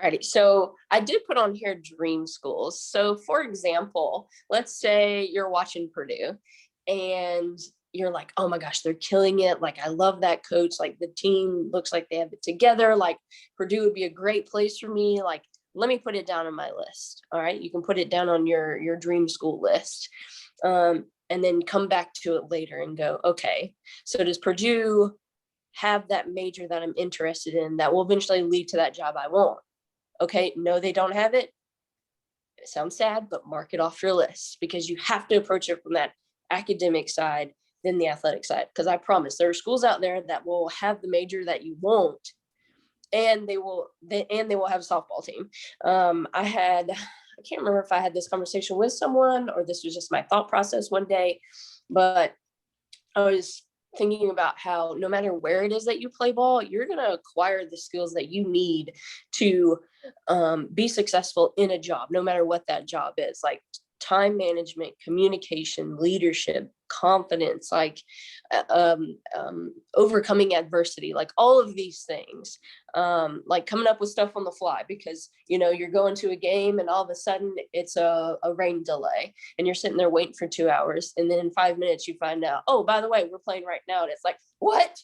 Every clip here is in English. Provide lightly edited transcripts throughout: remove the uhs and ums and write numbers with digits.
Alrighty, so I did put on here dream schools. So for example, let's say you're watching Purdue and you're like, oh my gosh, they're killing it. Like, I love that coach. Like, the team looks like they have it together. Like, Purdue would be a great place for me. Like, let me put it down on my list. All right. You can put it down on your dream school list. And then come back to it later and go, okay, so does Purdue have that major that I'm interested in that will eventually lead to that job I want? Okay, no, they don't have it. It sounds sad, but mark it off your list, because you have to approach it from that academic side, then the athletic side. Because I promise there are schools out there that will have the major that you want, and they will have a softball team. I can't remember if I had this conversation with someone or this was just my thought process one day, but I was thinking about how no matter where it is that you play ball, you're going to acquire the skills that you need to be successful in a job, no matter what that job is, like time management, communication, leadership, confidence, like overcoming adversity, like all of these things, like coming up with stuff on the fly, because, you know, you're going to a game and all of a sudden it's a rain delay and you're sitting there waiting for 2 hours. And then in 5 minutes you find out, oh, by the way, we're playing right now. And it's like, what?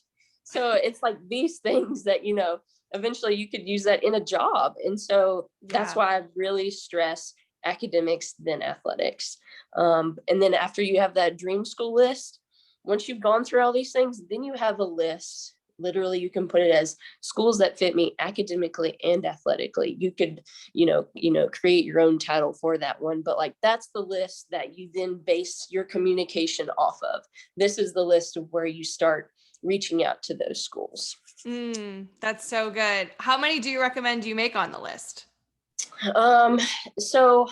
So it's like these things that, you know, eventually you could use that in a job. And so that's why I really stress academics, then athletics. And then after you have that dream school list, once you've gone through all these things, then you have a list. Literally, you can put it as schools that fit me academically and athletically. You could, you know, create your own title for that one. But like, that's the list that you then base your communication off of. This is the list of where you start reaching out to those schools. That's so good. How many do you recommend you make on the list? So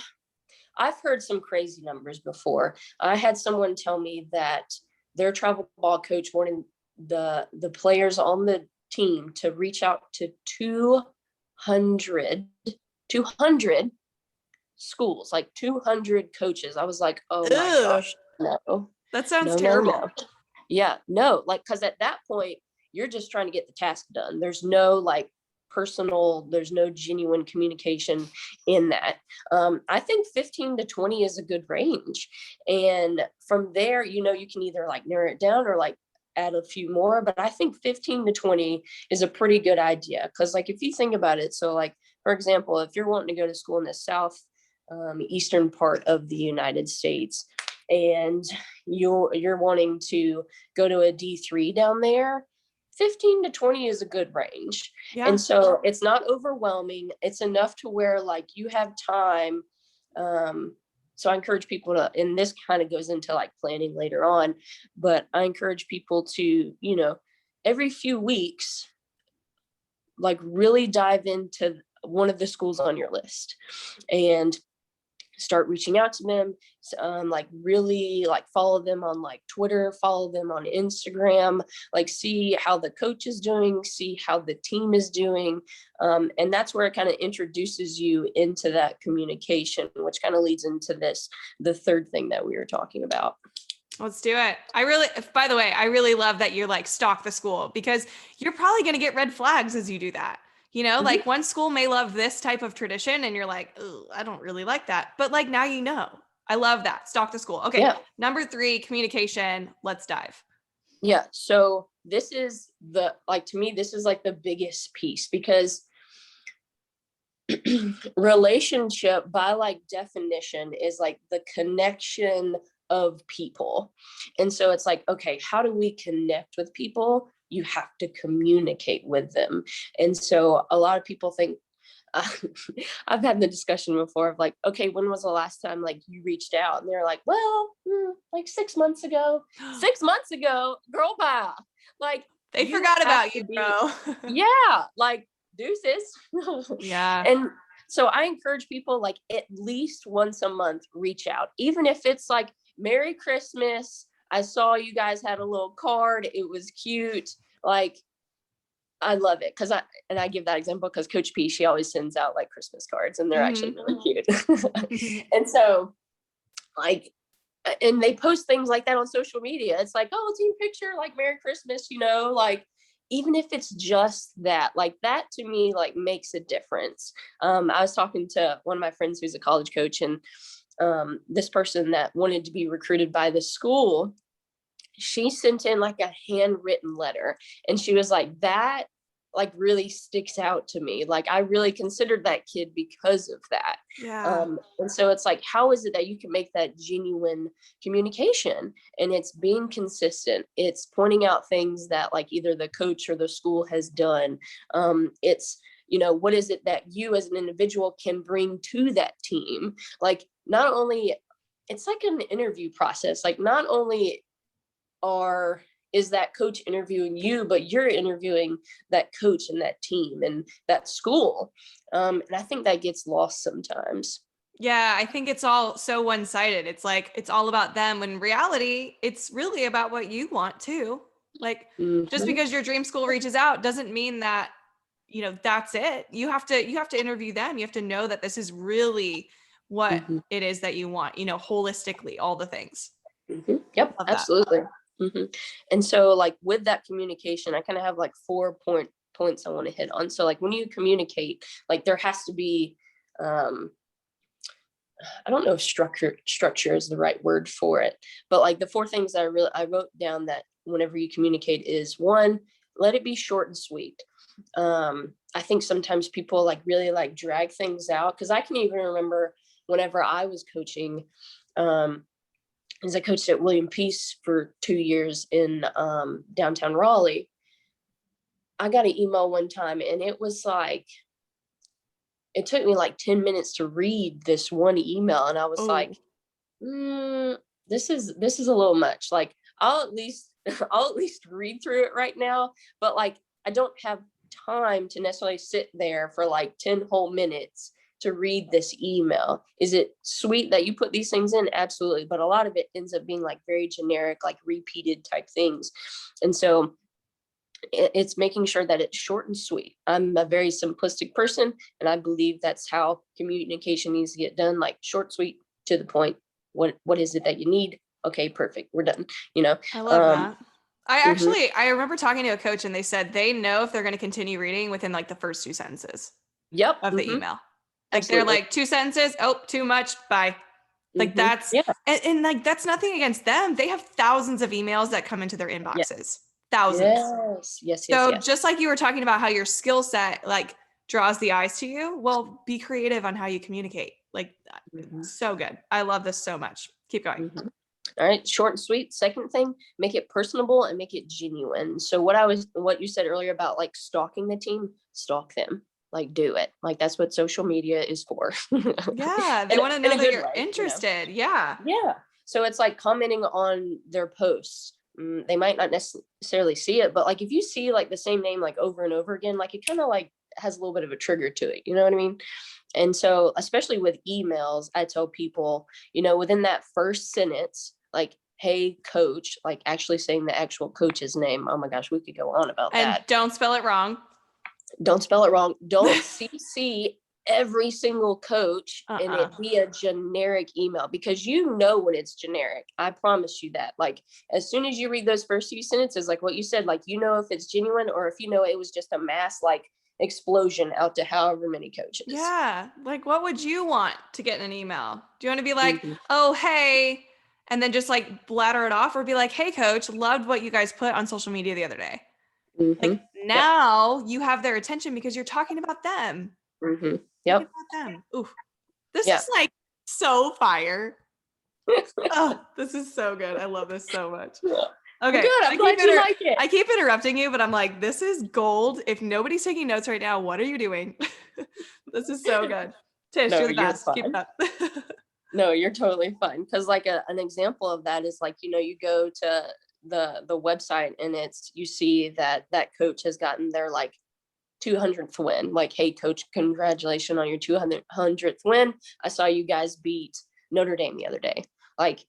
I've heard some crazy numbers before. I had someone tell me that their travel ball coach wanted the players on the team to reach out to 200 schools, like 200 coaches. I was like, oh my gosh, no. That sounds terrible. No. Yeah, no, like, because at that point, you're just trying to get the task done. There's no like there's no genuine communication in that. I think 15 to 20 is a good range. And from there, you know, you can either like narrow it down or like add a few more, but I think 15 to 20 is a pretty good idea. Because like, if you think about it, so like, for example, if you're wanting to go to school in the south eastern part of the United States, and you're wanting to go to a D3 down there, 15 to 20 is a good range. Yeah. And so it's not overwhelming. It's enough to where like you have time. So I encourage people to, and this kind of goes into like planning later on, but I encourage people to, you know, every few weeks, like really dive into one of the schools on your list and start reaching out to them, like really like follow them on like Twitter, follow them on Instagram, like see how the coach is doing, see how the team is doing. And that's where it kind of introduces you into that communication, which kind of leads into the third thing that we were talking about. Let's do it. By the way, I really love that you're like stalk the school, because you're probably going to get red flags as you do that. You know, like one school may love this type of tradition and you're like, oh, I don't really like that. But like, now you know. I love that. Stalk the school. Okay. Yeah. Number 3, communication. Let's dive. Yeah. So this is to me, this is like the biggest piece, because relationship by like definition is like the connection of people. And so it's like, okay, how do we connect with people? You have to communicate with them. And so a lot of people think, I've had the discussion before of like, okay, when was the last time like you reached out? And they're like, well, like 6 months ago. 6 months ago, girl, bye. Like, they forgot about you, bro. Yeah, like deuces. Yeah. And so I encourage people like at least once a month, reach out, even if it's like, Merry Christmas, I saw you guys had a little card. It was cute. Like, I love it. I give that example because Coach P, she always sends out like Christmas cards and they're actually really cute. And so like, and they post things like that on social media. It's like, oh, team picture, like Merry Christmas, you know, like, even if it's just that, like that to me, like makes a difference. I was talking to one of my friends who's a college coach, and this person that wanted to be recruited by the school, she sent in like a handwritten letter, and she was like, that like really sticks out to me. Like I really considered that kid because of that. Yeah. And so it's like, how is it that you can make that genuine communication? And it's being consistent. It's pointing out things that like either the coach or the school has done. It's, you know, what is it that you as an individual can bring to that team? Like not only, it's like an interview process. Like not only is that coach interviewing you, but you're interviewing that coach and that team and that school. And I think that gets lost sometimes. Yeah, I think it's all so one-sided. It's like it's all about them when in reality, it's really about what you want too. Like just Mhm, because your dream school reaches out doesn't mean that, you know, that's it. You have to interview them. You have to know that this is really what mhm, it is that you want, you know, holistically, all the things. mhm. Yep, Love that. absolutely. And so like with that communication, I kind of have like points I want to hit on. So like when you communicate, like there has to be, um, I don't know if structure is the right word for it, but like the four things I wrote down that whenever you communicate is: one, let it be short and sweet. I think sometimes people like really like drag things out, because I can even remember whenever I was coaching, um, as I coached at William Peace for 2 years in downtown Raleigh. I got an email one time, and it was like, it took me like 10 minutes to read this one email, and I was like, Oh, this is a little much. Like I'll at least I'll at least read through it right now, but like I don't have time to necessarily sit there for like 10 whole minutes to read this email. Is it sweet that you put these things in? Absolutely, but a lot of it ends up being like very generic, like repeated type things. And so it's making sure that it's short and sweet. I'm a very simplistic person, and I believe that's how communication needs to get done, like short, sweet, to the point. What is it that you need? Okay, perfect, we're done, you know. I love um that. I mhm, actually I remember talking to a coach and they said they know if they're going to continue reading within like the first two sentences yep, of the email. Like they're absolutely. like two sentences, oh, too much, bye. Like that's Yeah, and like that's nothing against them. They have thousands of emails that come into their yeah, inboxes. Thousands. yes, yes, yes, So yes. just like you were talking about how your skill set like draws the eyes to you, well, be creative on how you communicate. Like Mhm, so good. I love this so much. Keep going. mhm. All right, short and sweet. Second thing, make it personable and make it genuine. So what you said earlier about like stalking the team, stalk them. Like do it. Like that's what social media is for. Yeah, they in, want to in know a that good you're way, you know. interested. Yeah. Yeah. So it's like commenting on their posts. They might not necessarily see it, but like if you see like the same name like over and over again, like it kind of like has a little bit of a trigger to it. You know what I mean? And so, especially with emails, I tell people, you know, within that first sentence, like, hey, coach, like actually saying the actual coach's name. Oh my gosh, we could go on about And that. don't spell it wrong. Don't spell it wrong. Don't CC every single coach and Uh-uh. it be a generic email, because you know when it's generic. I promise you that. Like as soon as you read those first few sentences, like what you said, like you know if it's genuine or if you know it was just a mass like explosion out to however many coaches. Yeah. Like what would you want to get in an email? Do you want to be like, Mhm, "Oh, hey," and then just like bladder it off or be like, "Hey coach, loved what you guys put on social media the other day." Like yep. now you have their attention because you're talking about them. Make it Yep. about them. Ooh. This Yeah. is like so fire. Oh, this is so good. I love this so much. Yeah. Okay, Good. I'm glad you like it. I keep interrupting you, but I'm like, this is gold. If nobody's taking notes right now, what are you doing? This is so good. Tish, No, you're the you're best. Keep it fine. up. No, you're totally fine. Because like an example of that is like, you know, you go to the website and it's you see that that coach has gotten their like 200th win. Like, hey, coach, congratulations on your 200th win. I saw you guys beat Notre Dame the other day. Like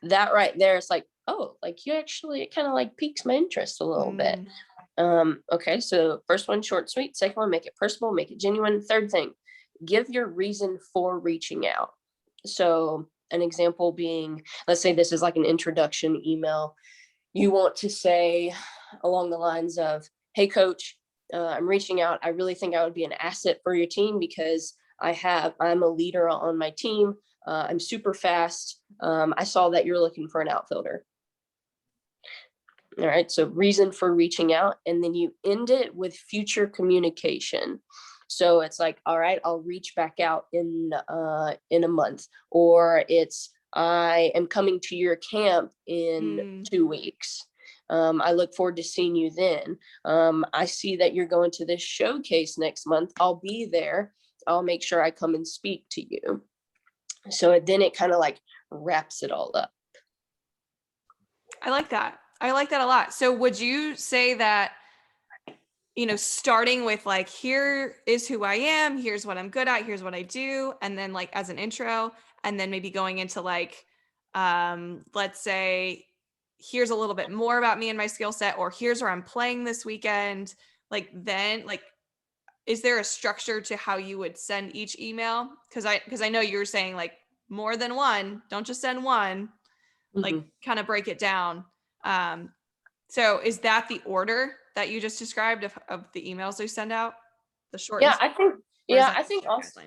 that right there, it's like, oh, like you actually, it kind of like piques my interest a little bit. Mm, Okay, so first one, short, sweet. Second one, make it personal, make it genuine. Third thing, give your reason for reaching out. So an example being, let's say this is like an introduction email. You want to say along the lines of, hey coach, I'm reaching out. I really think I would be an asset for your team because I'm a leader on my team. I'm super fast. I saw that you're looking for an outfielder. All right. So reason for reaching out, and then you end it with future communication. So it's like, all right, I'll reach back out in a month, or it's, I am coming to your camp in 2 weeks. I look forward to seeing you then. I see that you're going to this showcase next month. I'll be there. I'll make sure I come and speak to you. So then it kind of like wraps it all up. I like that. I like that a lot. So would you say that, starting with like, here is who I am, here's what I'm good at, here's what I do, and then like as an intro, and then maybe going into like, let's say, here's a little bit more about me and my skill set, or here's where I'm playing this weekend. Like then, like, is there a structure to how you would send each email? Because I know you were saying like more than one. Don't just send one. Like kind of break it down. So is that the order that you just described of the emails you send out? The short. Yeah, I think also,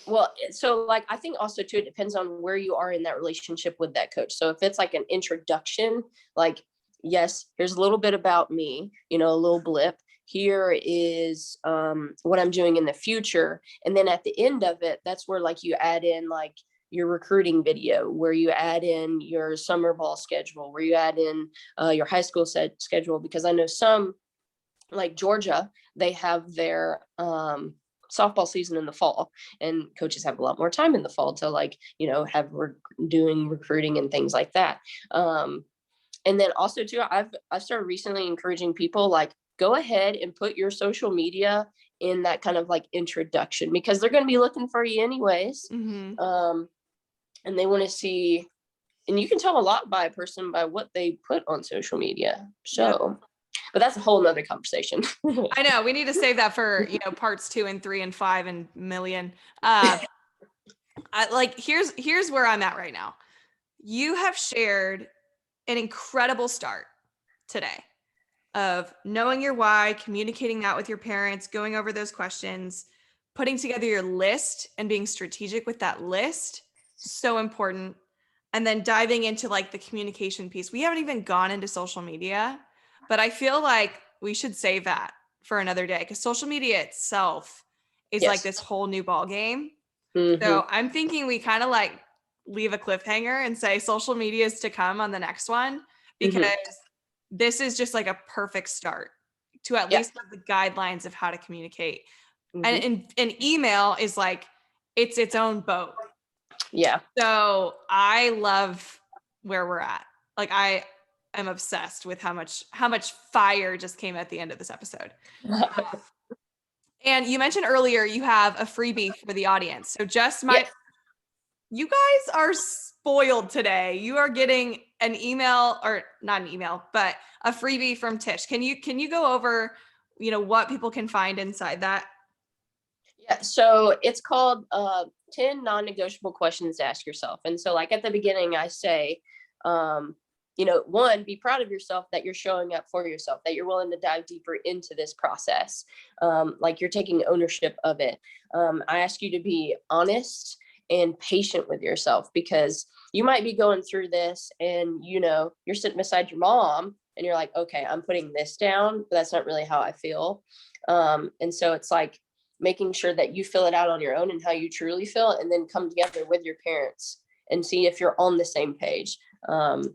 well, so like, I think also too, it depends on where you are in that relationship with that coach. So if it's like an introduction, like, yes, here's a little bit about me, a little blip. Here is what I'm doing in the future. And then at the end of it, that's where like you add in like your recruiting video, where you add in your summer ball schedule, where you add in your high school schedule, because I know some, like Georgia, they have their softball season in the fall, and coaches have a lot more time in the fall to like, have doing recruiting and things like that. And then also too, I've started recently encouraging people, like, go ahead and put your social media in that kind of like introduction, because they're going to be looking for you anyways. And they want to see, and you can tell a lot by a person by what they put on social media. So, but that's a whole nother conversation. I know we need to save that for, parts 2 and 3 and 5 and million. Here's where I'm at right now. You have shared an incredible start today of knowing your why, communicating that with your parents, going over those questions, putting together your list and being strategic with that list. So important. And then diving into like the communication piece. We haven't even gone into social media, but I feel like we should save that for another day, because social media itself is like this whole new ball game. So I'm thinking we kind of like leave a cliffhanger and say social media is to come on the next one, because this is just like a perfect start to at least have the guidelines of how to communicate. And an email is like, it's its own boat. Yeah. So I love where we're at. Like I am obsessed with how much fire just came at the end of this episode. And you mentioned earlier you have a freebie for the audience. So you guys are spoiled today. You are getting an email, or not an email, but a freebie from Tish. Can you go over, what people can find inside that? Yeah, so it's called 10 non-negotiable questions to ask yourself. And so like at the beginning, I say, one, be proud of yourself that you're showing up for yourself, that you're willing to dive deeper into this process. Like you're taking ownership of it. I ask you to be honest and patient with yourself, because you might be going through this and, you're sitting beside your mom and you're like, okay, I'm putting this down, but that's not really how I feel. And so it's like, making sure that you fill it out on your own and how you truly feel, and then come together with your parents and see if you're on the same page. And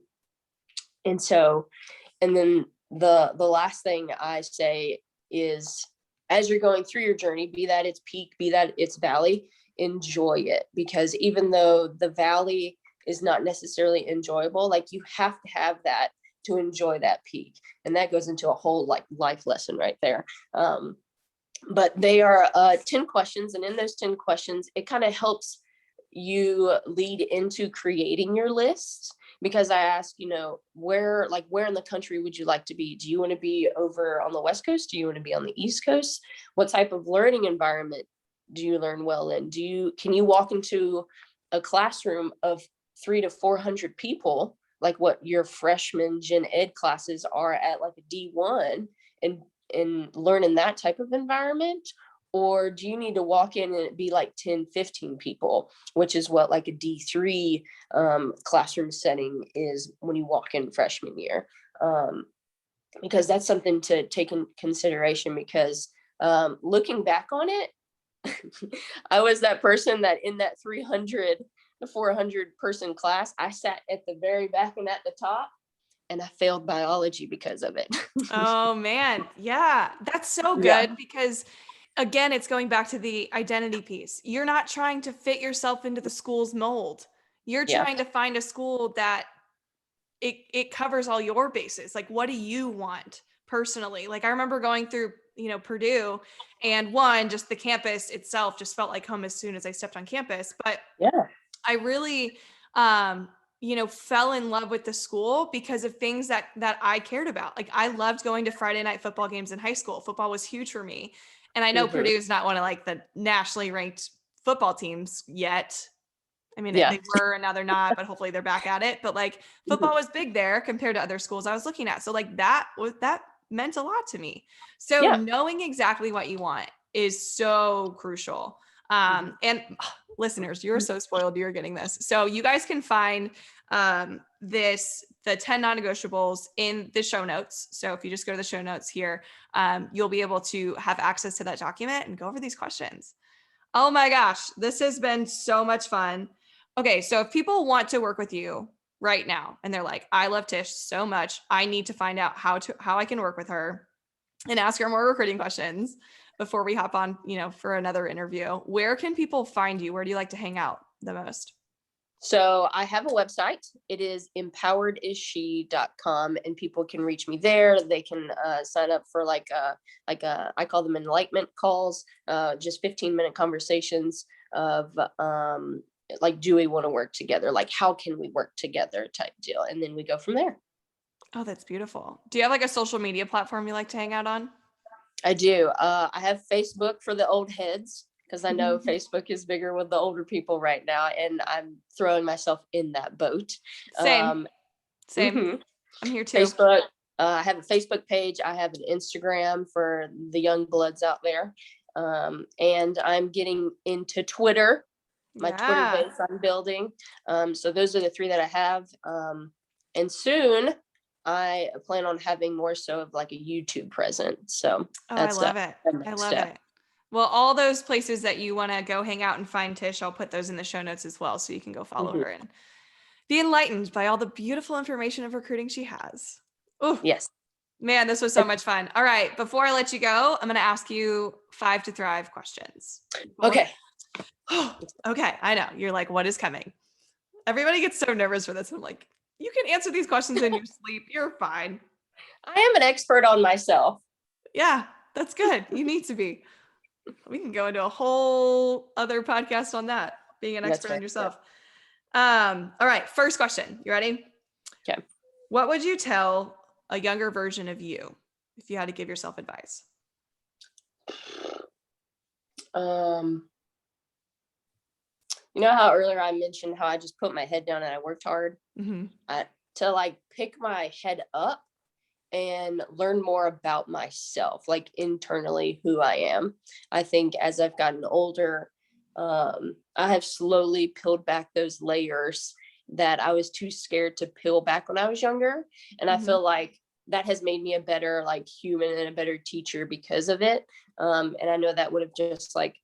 then the last thing I say is, as you're going through your journey, be that it's peak, be that it's valley, enjoy it, because even though the valley is not necessarily enjoyable, like you have to have that to enjoy that peak. And that goes into a whole like life lesson right there. But they are 10 questions. And in those 10 questions, it kind of helps you lead into creating your list, because I ask, where in the country would you like to be? Do you want to be over on the West Coast? Do you want to be on the East Coast? What type of learning environment do you learn well in? Can you walk into a classroom of 300 to 400 people, like what your freshman gen ed classes are at like a D1, and and learn in that type of environment? Or do you need to walk in and it be like 10, 15 people, which is what like a D3 classroom setting is when you walk in freshman year? Because that's something to take in consideration, because looking back on it, I was that person that in that 300 to 400 person class, I sat at the very back and at the top, and I failed biology because of it. Oh man. Yeah. That's so Yeah. good because again, it's going back to the identity piece. You're not trying to fit yourself into the school's mold. You're Yeah. trying to find a school that it covers all your bases. Like, what do you want personally? Like, I remember going through, Purdue, and one, just the campus itself just felt like home as soon as I stepped on campus. But Yeah. I really, fell in love with the school because of things that I cared about. Like, I loved going to Friday night football games in high school. Football was huge for me. And I know Mm-hmm. Purdue is not one of like the nationally ranked football teams yet. I mean, Yeah. they were, and now they're not, but hopefully they're back at it. But like football was big there compared to other schools I was looking at. So like that meant a lot to me. So Yeah. knowing exactly what you want is so crucial. And listeners, you're so spoiled. You're getting this. So you guys can find the 10 non-negotiables in the show notes. So if you just go to the show notes here, you'll be able to have access to that document and go over these questions. Oh my gosh, this has been so much fun. Okay, so if people want to work with you right now and they're like, I love Tish so much, I need to find out how I can work with her and ask her more recruiting questions before we hop on, for another interview. Where can people find you? Where do you like to hang out the most? So I have a website. It is empoweredisshe.com, and people can reach me there. They can sign up for I call them enlightenment calls, just 15-minute conversations of like, do we want to work together? Like, how can we work together type deal? And then we go from there. Oh, that's beautiful. Do you have like a social media platform you like to hang out on? I do. I have Facebook for the old heads, because I know Facebook is bigger with the older people right now, and I'm throwing myself in that boat. Same. Mhm. I'm here too. Facebook. I have a Facebook page. I have an Instagram for the young bloods out there. And I'm getting into Twitter. My Twitter base I'm building. So those are the three that I have. And soon I plan on having more so of like a YouTube presence. So I love it. I love it. Well, all those places that you want to go hang out and find Tish, I'll put those in the show notes as well. So you can go follow her and be enlightened by all the beautiful information of recruiting she has. Oh, yes. Man, this was so much fun. All right. Before I let you go, I'm going to ask you 5 to thrive questions. Okay. Okay. I know. You're like, what is coming? Everybody gets so nervous for this. I'm like, you can answer these questions in your sleep. You're fine. I am an expert on myself. Yeah, that's good. You need to be. We can go into a whole other podcast on that, being an expert on yourself. All right. First question. You ready? Okay. What would you tell a younger version of you if you had to give yourself advice? You know how earlier I mentioned how I just put my head down and I worked hard? Mm-hmm. To like pick my head up and learn more about myself, like internally who I am. I think as I've gotten older, I have slowly peeled back those layers that I was too scared to peel back when I was younger. And I feel like that has made me a better like human and a better teacher because of it. And I know that would have just like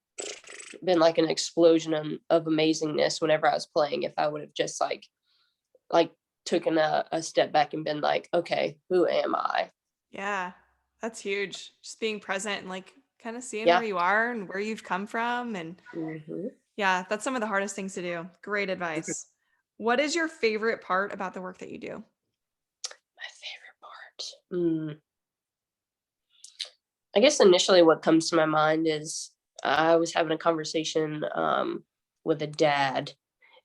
been like an explosion of amazingness whenever I was playing if I would have just like taken a step back and been like, okay, who am I? Yeah, that's huge. Just being present and like kind of seeing where you are and where you've come from. And yeah, that's some of the hardest things to do. Great advice. What is your favorite part about the work that you do? My favorite part. I guess initially what comes to my mind is I was having a conversation with a dad,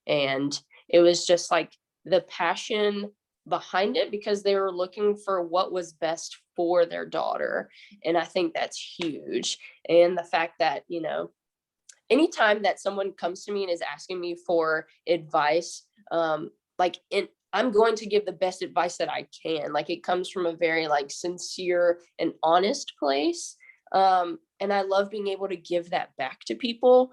and it was just like the passion behind it because they were looking for what was best for their daughter. And I think that's huge. And the fact that, anytime that someone comes to me and is asking me for advice, like I'm going to give the best advice that I can. Like, it comes from a very like sincere and honest place. And I love being able to give that back to people,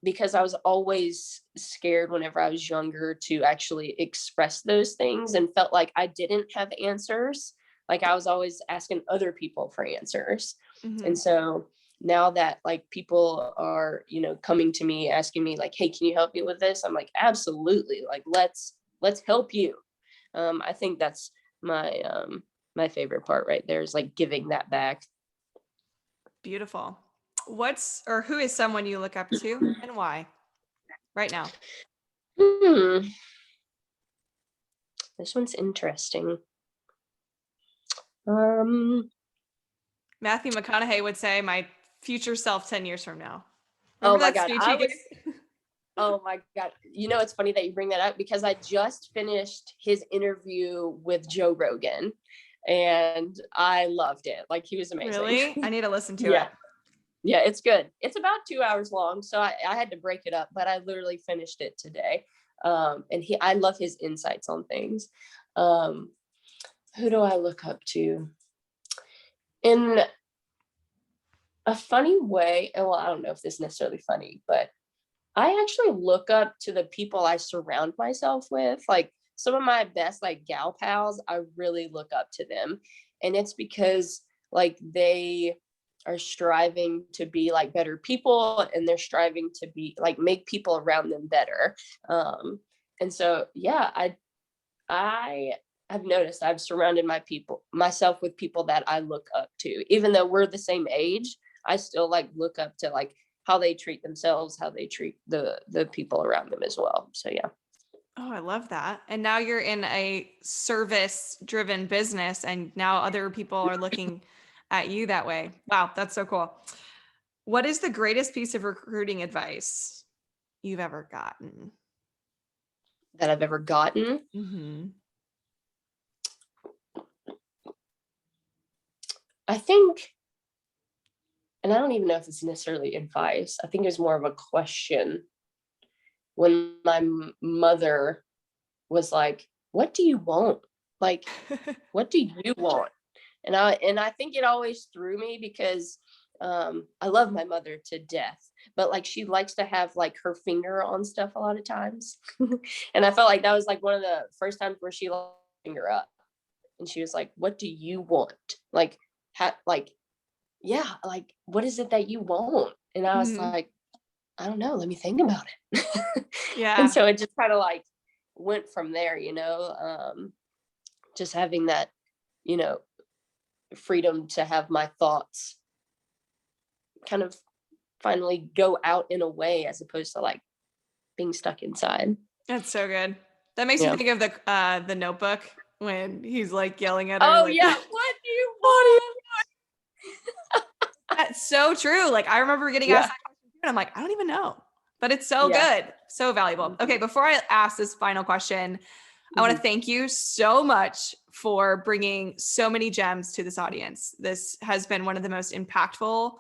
because I was always scared whenever I was younger to actually express those things, and felt like I didn't have answers. Like, I was always asking other people for answers. Mhm. And so now that like people are, coming to me asking me like, hey, can you help me with this? I'm like, absolutely. Like, let's help you. I think that's my favorite part right there, is like giving that back. Beautiful. Who is someone you look up to and why right now? Hmm, this one's interesting. Um, Matthew McConaughey would say, my future self 10 years from now. oh Remember my that God, speech he gave? oh my God. It's funny that you bring that up, because I just finished his interview with Joe Rogan and I loved it. Like, he was amazing. Really? I need to listen to Yeah. it. Yeah, it's good. It's about 2 hours long. So I had to break it up, but I literally finished it today. And I love his insights on things. Um, who do I look up to? In a funny way, well, I don't know if this is necessarily funny, but I actually look up to the people I surround myself with. Like, some of my best like gal pals, I really look up to them. And it's because like they are striving to be like better people, and they're striving to be like make people around them better. And so yeah, I have noticed I've surrounded myself with people that I look up to. Even though we're the same age, I still like look up to like how they treat themselves, how they treat the people around them as well. So yeah. Oh, I love that. And now you're in a service driven business, and now other people are looking at you that way. Wow, that's so cool. What is the greatest piece of recruiting advice you've ever gotten? That I've ever gotten. Mm-hmm. I think, and I don't even know if it's necessarily advice. I think it was more of a question, when my mother was like, "What do you want? Like, what do you want?" And I think it always threw me, because I love my mother to death, but like she likes to have like her finger on stuff a lot of times. And I felt like that was like one of the first times where she let her finger up, and she was like, "What do you want? Like, like, yeah, like, what is it that you want?" And I was Mm-hmm. like, "I don't know. Let me think about it." And Yeah. so it just kind of like went from there, just having that, you know, freedom to have my thoughts kind of finally go out in a way, as opposed to like being stuck inside. That's so good. That makes me Yeah. think of the Notebook when he's like yelling at her, Oh like, yeah. What do you "What are you?" want? That's so true. Like, I remember getting asked Yeah. that question too, and I'm like, I don't even know, but it's so Yeah. good, so valuable. Okay, before I ask this final question, I want to Mhm. thank you so much for bringing so many gems to this audience. This has been one of the most impactful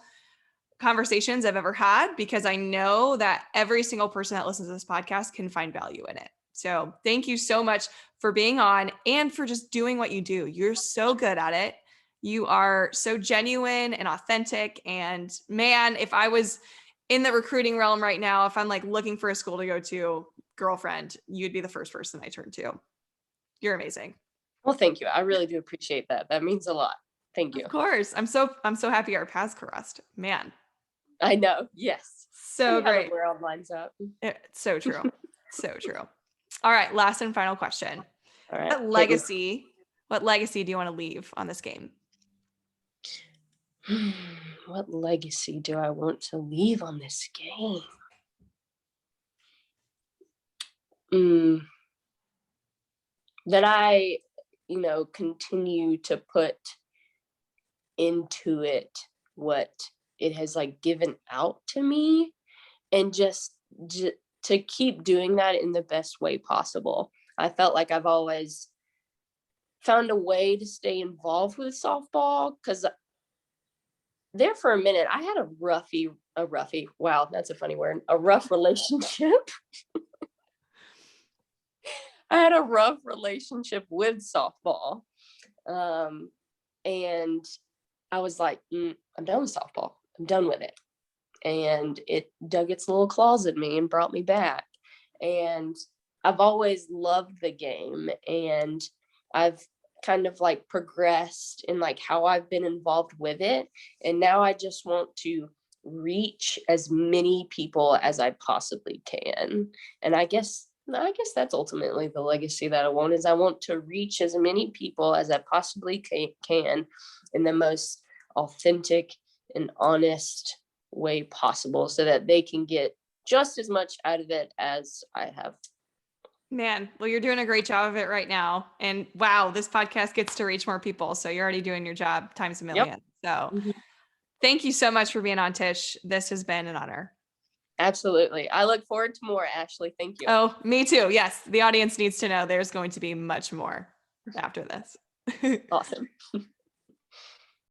conversations I've ever had, because I know that every single person that listens to this podcast can find value in it. So thank you so much for being on and for just doing what you do. You're so good at it. You are so genuine and authentic. And man, if I was in the recruiting realm right now, if I'm like looking for a school to go to, girlfriend, you'd be the first person I turn to. You're amazing. Well, thank you. I really do appreciate that. That means a lot. Thank Of you. course. I'm so happy our paths crossed. Man, I know. Yes. so Funny how the great. world lines up. It's so true. So true. All right, last and final question. All right. What Hit me. legacy, what legacy do you want to leave on this game? What legacy do I want to leave on this game? Mm, that I, continue to put into it what it has like given out to me, and just to keep doing that in the best way possible. I felt like I've always found a way to stay involved with softball, because there for a minute I had a roughie, wow, that's a funny word, a rough relationship. I had a rough relationship with softball. And I was like, I'm done with softball. I'm done with it. And it dug its little claws at me and brought me back. And I've always loved the game, and I've kind of like progressed in like how I've been involved with it. And now I just want to reach as many people as I possibly can. And I guess that's ultimately the legacy that I want, is I want to reach as many people as I possibly can in the most authentic and honest way possible, so that they can get just as much out of it as I have. Man, well, you're doing a great job of it right now. And wow, this podcast gets to reach more people. So you're already doing your job times a million. Yep. So Mm-hmm. thank you so much for being on, Tish. This has been an honor. Absolutely. I look forward to more, Ashley. Thank you. Oh, me too. Yes. The audience needs to know there's going to be much more after this. Awesome.